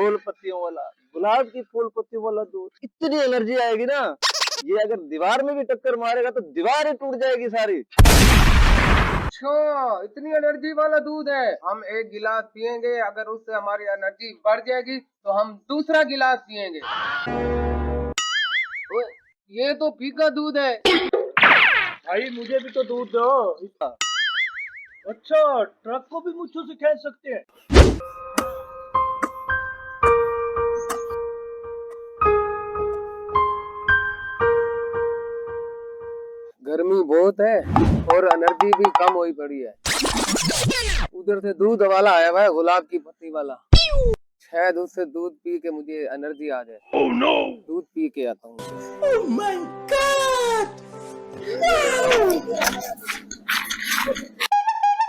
फूल पत्तियों वाला, गुलाब की फूल पत्तियों वाला दूध, इतनी एनर्जी आएगी ना, ये अगर दीवार में भी टक्कर मारेगा तो दीवार ही टूट जाएगी सारी। अच्छा, इतनी एनर्जी वाला दूध है। हम एक गिलास पियेंगे, अगर उससे हमारी एनर्जी बढ़ जाएगी तो हम दूसरा गिलास पियेंगे। ओए, ये तो फीका दूध है। भाई मुझे भी तो दूध दो। अच्छा, ट्रक को भी मुझसे से खींच सकते हैं। गर्मी बहुत है और एनर्जी भी कम हुई पड़ी है। उधर से दूध वाला आया हुआ है, गुलाब की पत्ती वाला। शायद उससे दूध पी के मुझे एनर्जी आ जाए। Oh no! दूध पी के आता हूँ। Oh my God!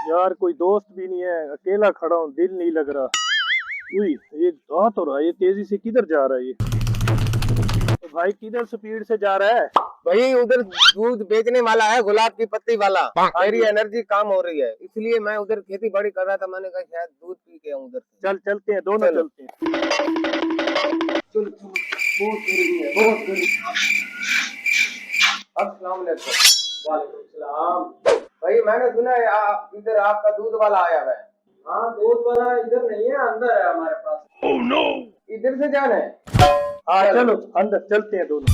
यार कोई दोस्त भी नहीं है, अकेला खड़ा हूँ, दिल नहीं लग रहा। उई, ये आ तो रहा है, ये तेजी से किधर जा रहा है ये? तो भाई किधर स्पीड से जा रहा है? भाई उधर दूध बेचने वाला है, गुलाब की पत्ती वाला। मेरी एनर्जी कम हो रही है, इसलिए मैं उधर खेती बाड़ी कर रहा था। मैंने कहा शायद दूध पी के आऊं उधर से। चल चलते हैं, दोनों चलो। चलते हैं। चलो बहुत गर्मी है, बहुत गर्मी। अस्सलाम वालेकुम। वालेकुम सलाम। भाई मैंने सुना है इधर आपका दूध वाला आया है। हाँ, दूध वाला इधर नहीं है, अंदर है हमारे पास। Oh no! इधर से जाना है। हाँ चलो अंदर चलते हैं दोनों।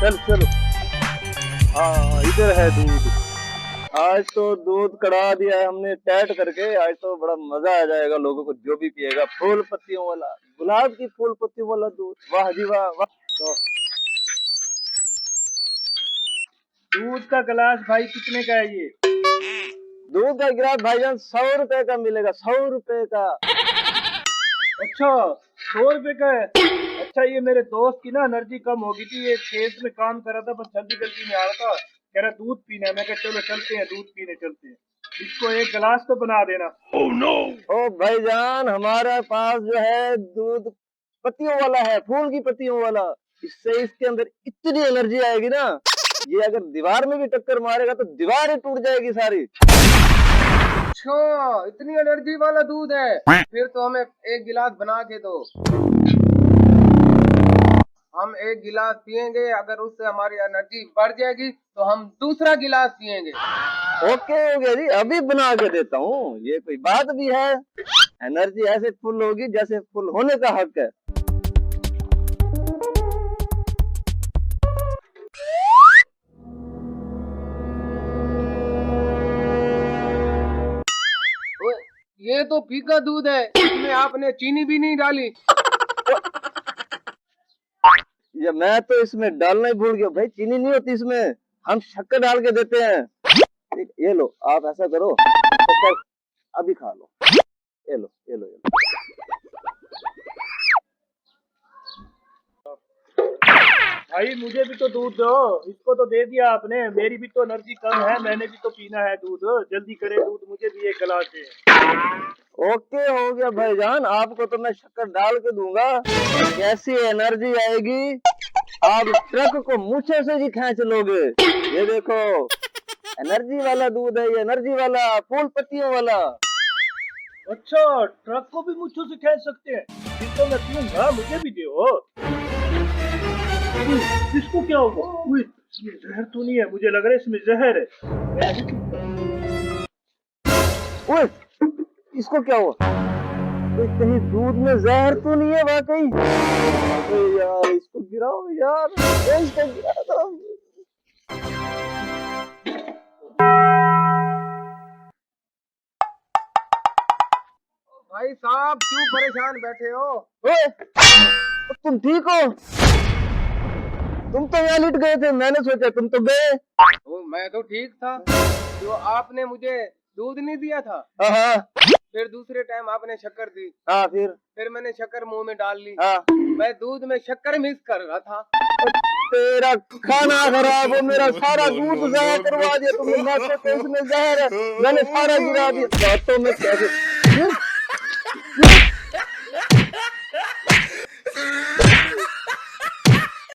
चल चलो। हाँ इधर है दूध। आज तो दूध कड़ा दिया है हमने टैट करके, आज तो बड़ा मजा आ जाएगा लोगों को जो भी पिएगा। फूल पत्तियों वाला, गुलाब की फूल पत्तियों वाला दूध, वाह जी वाह वाह। दूध का गिलास भाई कितने का है ये? दूध का गिलास भाईजान 100 रुपए का मिलेगा, 100 रुपए का। अच्छा 100 रुपए का है। अच्छा ये मेरे दोस्त की ना एनर्जी कम हो गई थी, ये खेत में काम कर रहा था, बस जल्दी जल्दी में आ रहा था, कह रहा दूध पीना है। मैं कहा चलो चलते हैं, दूध पीने चलते हैं। इसको एक गिलास तो बना देना। Oh no! ओ भाईजान हमारे पास जो है दूध पत्तियों वाला है, फूल की पत्तियों वाला। इससे इसके अंदर इतनी एनर्जी आएगी ना, ये अगर दीवार में भी टक्कर मारेगा तो दीवार ही टूट जाएगी सारी। अच्छा, इतनी एनर्जी वाला दूध है। फिर तो हमें एक गिलास बना के दो। हम एक गिलास पियेंगे, अगर उससे हमारी एनर्जी बढ़ जाएगी तो हम दूसरा गिलास पियेंगे। ओके हो गया जी, अभी बना के देता हूँ, ये कोई बात भी है। एनर्जी ऐसे फुल होगी जैसे फुल होने का हक है। ओए, ये तो फीका दूध है, इसमें आपने चीनी भी नहीं डाली। ये मैं तो इसमें डालना ही भूल गया भाई, चीनी नहीं होती इसमें, हम शक्कर डाल के देते हैं। ठीक, ये लो आप ऐसा करो, शक्कर अभी खा लो, ये लो ये लो ये लो। भाई मुझे भी तो दूध दो। इसको तो दे दिया आपने, मेरी भी तो एनर्जी कम है, मैंने भी तो पीना है दूध। जल्दी करे, दूध मुझे भी एक गिलास दे। ओके हो गया भाईजान, आपको तो मैं शक्कर डाल के दूंगा। कैसी एनर्जी आएगी, आप ट्रक को मूछे से ही खींच लोगे। ये देखो एनर्जी वाला दूध है, ये एनर्जी वाला फूल पत्तियों वाला। अच्छा ट्रक को भी मुझसे से खींच सकते हैं, फिर तो मैं पीऊंगा, मुझे भी दो। इसको क्या होगा? उई, इसमें जहर तो नहीं है? मुझे लग रहा है इसमें जहर है। ओए, इसको क्या हुआ? तो कहीं दूध में जहर तो नहीं है वाकई? अबे यार इसको गिराओ यार, इसको गिरा दो। भाई साहब क्यों परेशान बैठे हो? ओए, तुम ठीक हो? तुम तो यहाँ लिट गए थे, मैंने सोचा तुम तो गए। मैं तो ठीक था, जो आपने मुझे दूध नहीं दिया था। हाँ फिर दूसरे टाइम आपने शक्कर दी। हाँ फिर मैंने शक्कर मुंह में डाल ली। हाँ। मैं दूध में शक्कर मिक्स कर रहा था। तेरा खाना खराब हो, मेरा सारा दूध जहर करवा दिया तुमने। मैं तो इसमें जहर है, मैंने सारा गिरा दिया। बातों में कैसे